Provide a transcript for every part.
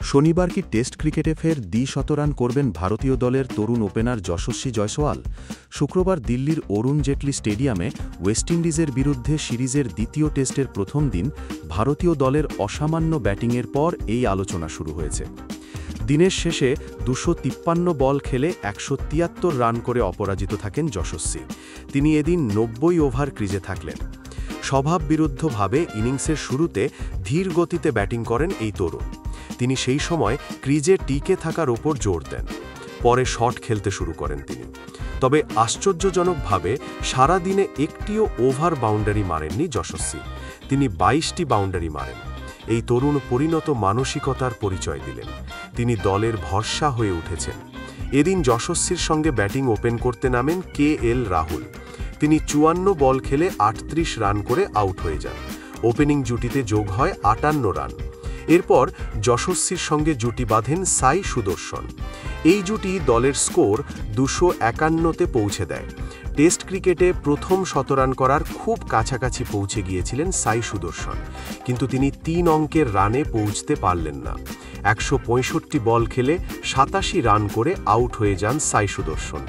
শনিবার কি টেস্ট ক্রিকেটে ফের দ্বি-শতরান করবেন ভারতীয় দলের তরুণ ওপেনার যশস্বী জয়সওয়াল? শুক্রবার দিল্লির অরুণ জেটলি স্টেডিয়ামে ওয়েস্ট ইন্ডিজের বিরুদ্ধে সিরিজের দ্বিতীয় টেস্টের প্রথম দিন ভারতীয় দলের অসামান্য ব্যাটিংয়ের পর এই আলোচনা শুরু হয়েছে। দিনের শেষে ২৫৩ বল খেলে ১৭৩ রান করে অপরাজিত থাকেন যশস্বী। তিনি এদিন ৯০ ওভার ক্রিজে থাকলেন। স্বভাববিরুদ্ধভাবে ইনিংসের শুরুতে ধীর গতিতে ব্যাটিং করেন এই তরুণ। তিনি সেই সময় ক্রিজে টিকে থাকার ওপর জোর দেন। পরে শট খেলতে শুরু করেন তিনি। তবে আশ্চর্যজনকভাবে সারা দিনে একটিও ওভার বাউন্ডারি মারেননি যশস্বী। তিনি ২২টি বাউন্ডারি মারেন। এই তরুণ পরিণত মানসিকতার পরিচয় দিলেন। তিনি দলের ভরসা হয়ে উঠেছেন। এদিন যশস্বীর সঙ্গে ব্যাটিং ওপেন করতে নামেন KL রাহুল। তিনি ৫৪ বল খেলে ৩৮ রান করে আউট হয়ে যান। ওপেনিং জুটিতে যোগ হয় ৫৮ রান। এরপর যশস্বীর সঙ্গে জুটি বাঁধেন সাই সুদর্শন। এই জুটি দলের স্কোর ২৫১তে পৌঁছে দেয়। টেস্ট ক্রিকেটে প্রথম শতরান করার খুব কাছাকাছি পৌঁছে গিয়েছিলেন সাই সুদর্শন, কিন্তু তিনি ৩ অঙ্কের রানে পৌঁছতে পারলেন না। ১৬৫ বল খেলে ৮৭ রান করে আউট হয়ে যান সাই সুদর্শন।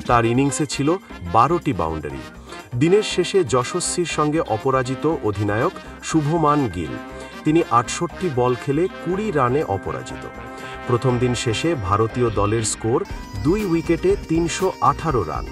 তার ইনিংসে ছিল ১২টি বাউন্ডারি। দিনের শেষে যশস্বীর সঙ্গে অপরাজিত অধিনায়ক শুভমান গিল। তিনি ৬৮ বল খেলে ২০ রানে অপরাজিত। প্রথম দিন শেষে ভারতীয় দলের স্কোর ২ উইকেটে ৩১৮ রান।